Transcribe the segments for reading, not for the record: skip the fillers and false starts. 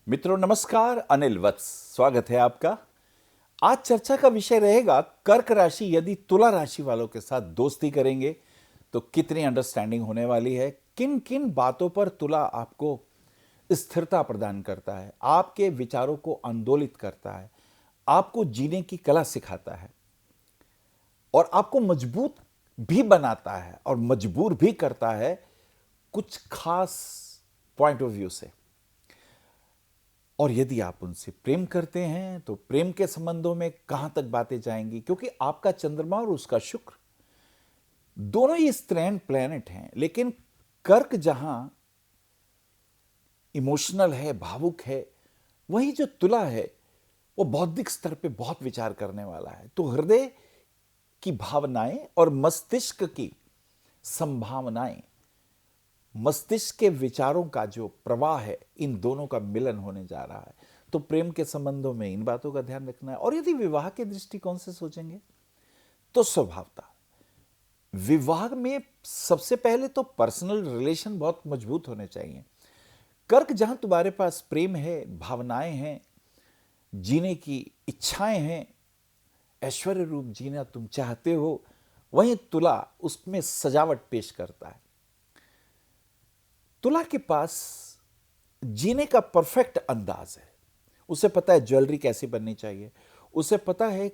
मित्रों नमस्कार, अनिल वत्स स्वागत है आपका। आज चर्चा का विषय रहेगा कर्क राशि यदि तुला राशि वालों के साथ दोस्ती करेंगे तो कितनी अंडरस्टैंडिंग होने वाली है, किन किन बातों पर तुला आपको स्थिरता प्रदान करता है, आपके विचारों को आंदोलित करता है, आपको जीने की कला सिखाता है और आपको मजबूत भी बनाता है और मजबूर भी करता है कुछ खास पॉइंट ऑफ व्यू से। और यदि आप उनसे प्रेम करते हैं तो प्रेम के संबंधों में कहां तक बातें जाएंगी, क्योंकि आपका चंद्रमा और उसका शुक्र दोनों ही स्ट्रैंड प्लैनेट हैं, लेकिन कर्क जहां इमोशनल है, भावुक है, वही जो तुला है वो बौद्धिक स्तर पे बहुत विचार करने वाला है। तो हृदय की भावनाएं और मस्तिष्क की संभावनाएं, मस्तिष्क के विचारों का जो प्रवाह है, इन दोनों का मिलन होने जा रहा है। तो प्रेम के संबंधों में इन बातों का ध्यान रखना है। और यदि विवाह के दृष्टिकोण से सोचेंगे तो स्वभावता विवाह में सबसे पहले तो पर्सनल रिलेशन बहुत मजबूत होने चाहिए। कर्क जहां तुम्हारे पास प्रेम है, भावनाएं हैं, जीने की इच्छाएं हैं, ऐश्वर्य रूप जीना तुम चाहते हो, वहीं तुला उसमें सजावट पेश करता है। तुला के पास जीने का परफेक्ट अंदाज है। उसे पता है ज्वेलरी कैसी बननी चाहिए, उसे पता है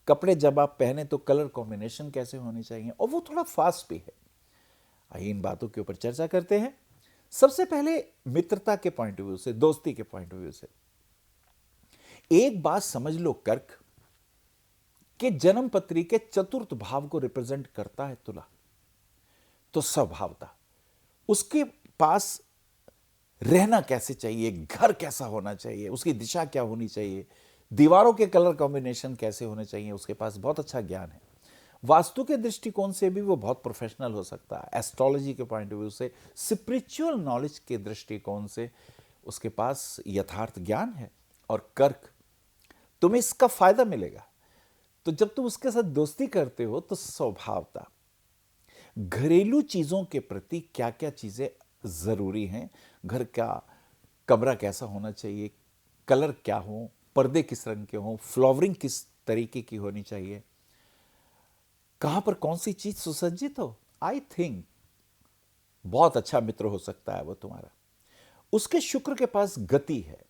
कपड़े जब आप पहने तो कलर कॉम्बिनेशन कैसे होने चाहिए, और वो थोड़ा फास्ट भी है। आइए इन बातों के ऊपर चर्चा करते हैं। सबसे पहले मित्रता के पॉइंट ऑफ व्यू से, दोस्ती के पॉइंट ऑफ व्यू से एक बात समझ लो, कर्क के जन्म पत्री के चतुर्थ भाव को रिप्रेजेंट करता है तुला। तो स्वभावता उसके पास रहना कैसे चाहिए, घर कैसा होना चाहिए, उसकी दिशा क्या होनी चाहिए, दीवारों के कलर कॉम्बिनेशन कैसे होने चाहिए, उसके पास बहुत अच्छा ज्ञान है। वास्तु के दृष्टिकोण से भी वो बहुत प्रोफेशनल हो सकता है। एस्ट्रोलॉजी के पॉइंट ऑफ व्यू से, स्पिरिचुअल नॉलेज के दृष्टिकोण से उसके पास यथार्थ ज्ञान है। और कर्क, तुम्हें इसका फायदा मिलेगा। तो जब तुम उसके साथ दोस्ती करते हो तो स्वभावता घरेलू चीजों के प्रति क्या क्या चीजें जरूरी हैं, घर का कमरा कैसा होना चाहिए, कलर क्या हो, पर्दे किस रंग के हों, फ्लावरिंग किस तरीके की होनी चाहिए, कहां पर कौन सी चीज सुसज्जित हो, आई थिंक बहुत अच्छा मित्र हो सकता है वो तुम्हारा। उसके शुक्र के पास गति है,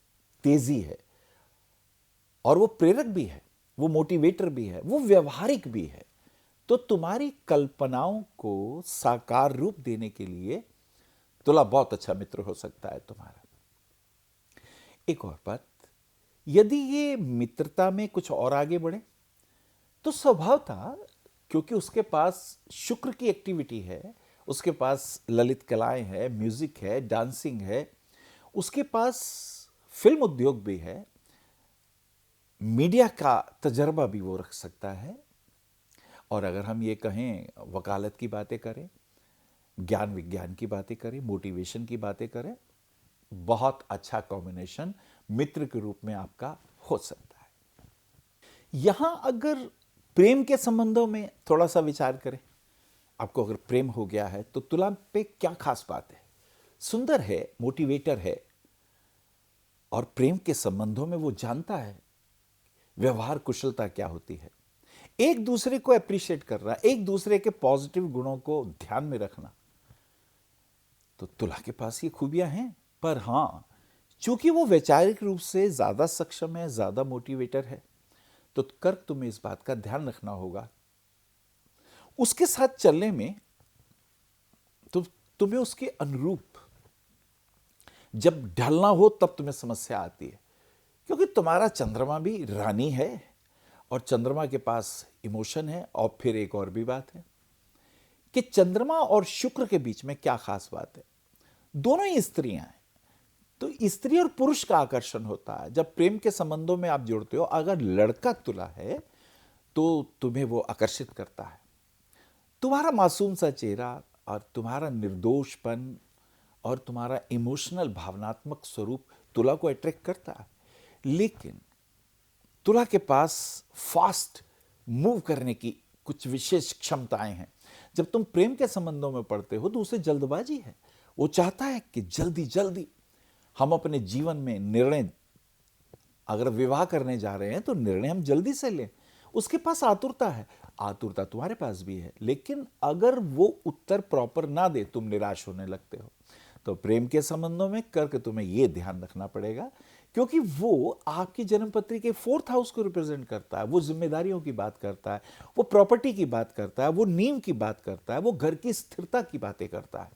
तेजी है, और वो प्रेरक भी है, वो मोटिवेटर भी है, वो व्यवहारिक भी है। तो तुम्हारी कल्पनाओं को साकार रूप देने के लिए तुला बहुत अच्छा मित्र हो सकता है तुम्हारा। एक और बात, यदि ये मित्रता में कुछ और आगे बढ़े तो स्वभाव था, क्योंकि उसके पास शुक्र की एक्टिविटी है, उसके पास ललित कलाएं है, म्यूजिक है, डांसिंग है, उसके पास फिल्म उद्योग भी है, मीडिया का तजर्बा भी वो रख सकता है। और अगर हम ये कहें, वकालत की बातें करें, ज्ञान विज्ञान की बातें करें, मोटिवेशन की बातें करें, बहुत अच्छा कॉम्बिनेशन मित्र के रूप में आपका हो सकता है। यहां अगर प्रेम के संबंधों में थोड़ा सा विचार करें, आपको अगर प्रेम हो गया है तो तुला पे क्या खास बात है? सुंदर है, मोटिवेटर है, और प्रेम के संबंधों में वो जानता है व्यवहार कुशलता क्या होती है, एक दूसरे को अप्रिशिएट करना, एक दूसरे के पॉजिटिव गुणों को ध्यान में रखना। तो तुला के पास ये खूबियां हैं। पर हां, चूंकि वो वैचारिक रूप से ज्यादा सक्षम है, ज्यादा मोटिवेटर है, तो कर्क तुम्हें इस बात का ध्यान रखना होगा उसके साथ चलने में। तो तुम्हें उसके अनुरूप जब ढलना हो तब तुम्हें समस्या आती है, क्योंकि तुम्हारा चंद्रमा भी रानी है और चंद्रमा के पास इमोशन है। और फिर एक और भी बात है कि चंद्रमा और शुक्र के बीच में क्या खास बात है, दोनों ही स्त्रियां हैं। तो स्त्री और पुरुष का आकर्षण होता है जब प्रेम के संबंधों में आप जुड़ते हो। अगर लड़का तुला है तो तुम्हें वो आकर्षित करता है, तुम्हारा मासूम सा चेहरा और तुम्हारा निर्दोषपन और तुम्हारा इमोशनल भावनात्मक स्वरूप तुला को अट्रैक्ट करता है। लेकिन तुला के पास फास्ट मूव करने की कुछ विशेष क्षमताएं हैं। जब तुम प्रेम के संबंधों में पड़ते हो तो उसे जल्दबाजी है, वो चाहता है कि जल्दी जल्दी हम अपने जीवन में निर्णय, अगर विवाह करने जा रहे हैं तो निर्णय हम जल्दी से लें। उसके पास आतुरता है, आतुरता तुम्हारे पास भी है, लेकिन अगर वो उत्तर प्रॉपर ना दे, तुम निराश होने लगते हो। तो प्रेम के संबंधों में करके तुम्हें ये ध्यान रखना पड़ेगा, क्योंकि वो आपकी जन्मपत्री के 4th हाउस को रिप्रेजेंट करता है। वो जिम्मेदारियों की बात करता है, वो प्रॉपर्टी की बात करता है, वो नींव की बात करता है, वो घर की स्थिरता की बातें करता है।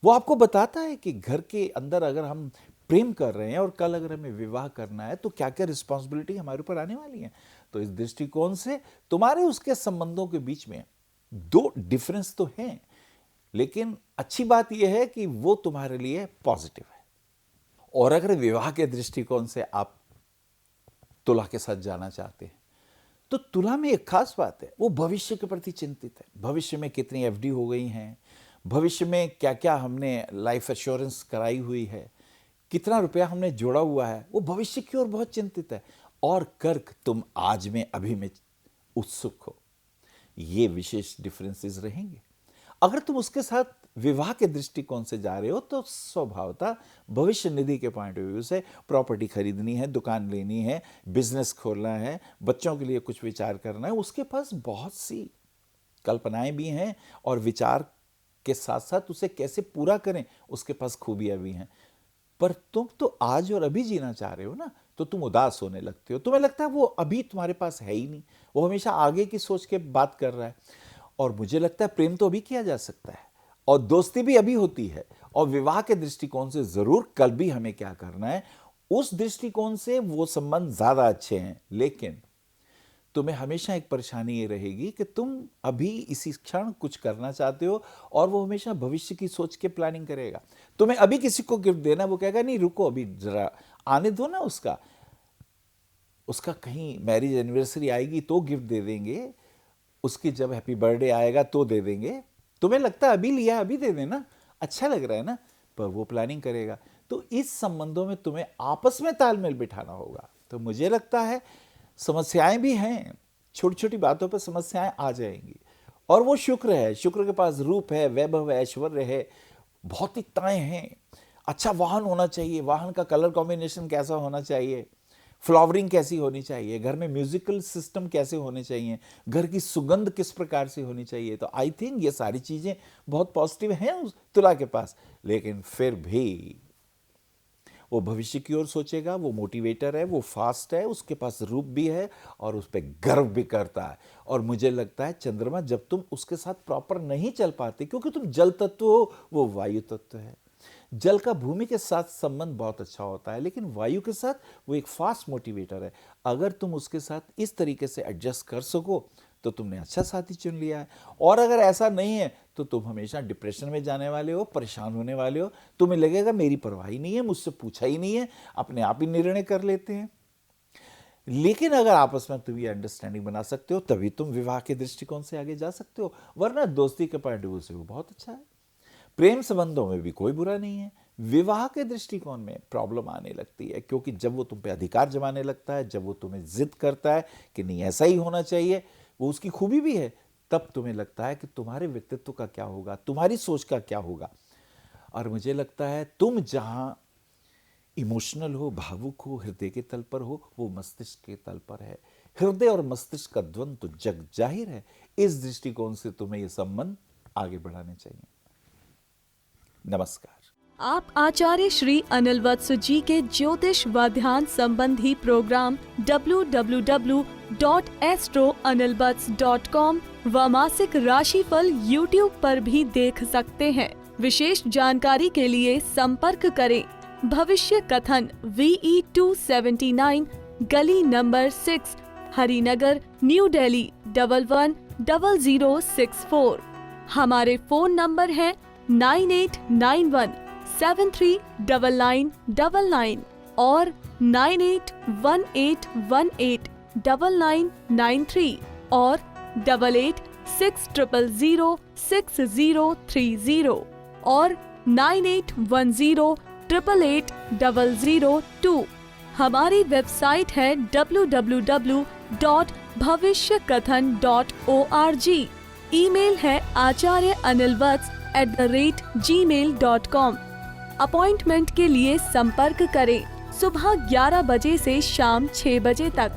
वो आपको बताता है कि घर के अंदर अगर हम प्रेम कर रहे हैं और कल अगर हमें विवाह करना है तो क्या क्या रिस्पॉन्सिबिलिटी हमारे ऊपर आने वाली है। तो इस दृष्टिकोण से तुम्हारे उसके संबंधों के बीच में 2 डिफरेंस तो हैं, लेकिन अच्छी बात यह है कि वो तुम्हारे लिए पॉजिटिव है। और अगर विवाह के दृष्टिकोण से आप तुला के साथ जाना चाहते हैं तो तुला में एक खास बात है, वो भविष्य के प्रति चिंतित है। भविष्य में कितनी एफडी हो गई हैं, भविष्य में क्या क्या हमने लाइफ एश्योरेंस कराई हुई है, कितना रुपया हमने जोड़ा हुआ है, वो भविष्य की ओर बहुत चिंतित है। और कर्क, तुम आज में अभी में उत्सुक हो। ये विशेष डिफरेंसेस रहेंगे। अगर तुम उसके साथ विवाह के दृष्टिकोण से जा रहे हो तो स्वभावतः भविष्य निधि के पॉइंट ऑफ व्यू से प्रॉपर्टी खरीदनी है, दुकान लेनी है, बिजनेस खोलना है, बच्चों के लिए कुछ विचार करना है, उसके पास बहुत सी कल्पनाएं भी हैं और विचार के साथ साथ उसे कैसे पूरा करें उसके पास खूबियां भी हैं। पर तुम तो आज और अभी जीना चाह रहे हो ना, तो तुम उदास होने लगते हो। तुम्हें लगता है वो अभी तुम्हारे पास है ही नहीं, वो हमेशा आगे की सोच के बात कर रहा है। और मुझे लगता है प्रेम तो अभी किया जा सकता है और दोस्ती भी अभी होती है, और विवाह के दृष्टिकोण से जरूर कल भी हमें क्या करना है, उस दृष्टिकोण से वो संबंध ज्यादा अच्छे हैं। लेकिन तुम्हें हमेशा एक परेशानी ये रहेगी कि तुम अभी इसी क्षण कुछ करना चाहते हो और वो हमेशा भविष्य की सोच के प्लानिंग करेगा। तुम्हें अभी किसी को गिफ्ट देना, वो कहेगा नहीं रुको, अभी जरा आने दो ना, उसका कहीं मैरिज एनिवर्सरी आएगी तो गिफ्ट दे देंगे, उसकी जब हैप्पी बर्थडे आएगा तो दे देंगे। तुम्हें लगता है अभी लिया अभी दे देना, अच्छा लग रहा है ना, पर वो प्लानिंग करेगा। तो इस संबंधों में तुम्हें आपस में तालमेल बिठाना होगा। तो मुझे लगता है समस्याएं भी हैं, छोटी छोटी बातों पर समस्याएं आ जाएंगी। और वो शुक्र है, शुक्र के पास रूप है, वैभव है, ऐश्वर्य है, भौतिकताएं हैं। अच्छा वाहन होना चाहिए, वाहन का कलर कॉम्बिनेशन कैसा होना चाहिए, फ्लावरिंग कैसी होनी चाहिए, घर में म्यूजिकल सिस्टम कैसे होने चाहिए, घर की सुगंध किस प्रकार से होनी चाहिए। तो आई थिंक ये सारी चीजें बहुत पॉजिटिव हैं उस तुला के पास। लेकिन फिर भी वो भविष्य की ओर सोचेगा, वो मोटिवेटर है, वो फास्ट है, उसके पास रूप भी है और उस पर गर्व भी करता है। और मुझे लगता है चंद्रमा, जब तुम उसके साथ प्रॉपर नहीं चल पाते, क्योंकि तुम जल तत्व हो, वो वायु तत्व है। जल का भूमि के साथ संबंध बहुत अच्छा होता है, लेकिन वायु के साथ वो एक फास्ट मोटिवेटर है। अगर तुम उसके साथ इस तरीके से एडजस्ट कर सको तो तुमने अच्छा साथी चुन लिया है। और अगर ऐसा नहीं है तो तुम हमेशा डिप्रेशन में जाने वाले हो, परेशान होने वाले हो। तुम्हें लगेगा मेरी परवाह ही नहीं है, मुझसे पूछा ही नहीं है, अपने आप ही निर्णय कर लेते हैं। लेकिन अगर आपस में तुम ये अंडरस्टैंडिंग बना सकते हो तभी तुम विवाह के दृष्टिकोण से आगे जा सकते हो, वरना दोस्ती के पॉइंट ऑफ व्यू से वो बहुत अच्छा है। प्रेम संबंधों में भी कोई बुरा नहीं है। विवाह के दृष्टिकोण में प्रॉब्लम आने लगती है, क्योंकि जब वो तुम पे अधिकार जमाने लगता है, जब वो तुम्हें जिद करता है कि नहीं ऐसा ही होना चाहिए, वो उसकी खूबी भी है, तब तुम्हें लगता है कि तुम्हारे व्यक्तित्व का क्या होगा, तुम्हारी सोच का क्या होगा। और मुझे लगता है तुम जहां इमोशनल हो, भावुक हो, हृदय के तल पर हो, वो मस्तिष्क के तल पर है। हृदय और मस्तिष्क का द्वंद तो जग जाहिर है। इस दृष्टिकोण से तुम्हें यह संबंध आगे बढ़ाने चाहिए। नमस्कार। आप आचार्य श्री अनिल वत्स जी के ज्योतिष व ध्यान संबंधी प्रोग्राम www.astroanilvats.com व मासिक राशिफल YouTube पर भी देख सकते हैं। विशेष जानकारी के लिए संपर्क करें भविष्य कथन VE 279 गली नंबर 6 हरिनगर न्यू दिल्ली 110064। हमारे फोन नंबर है 9891739999 और 9818189993 और 8860006030 और 9810880002। हमारी वेबसाइट है www.bhavishyakathan.org। ईमेल है acharyaanilvats@gmail.com। अपॉइंटमेंट के लिए संपर्क करें सुबह 11 बजे से शाम 6 बजे तक।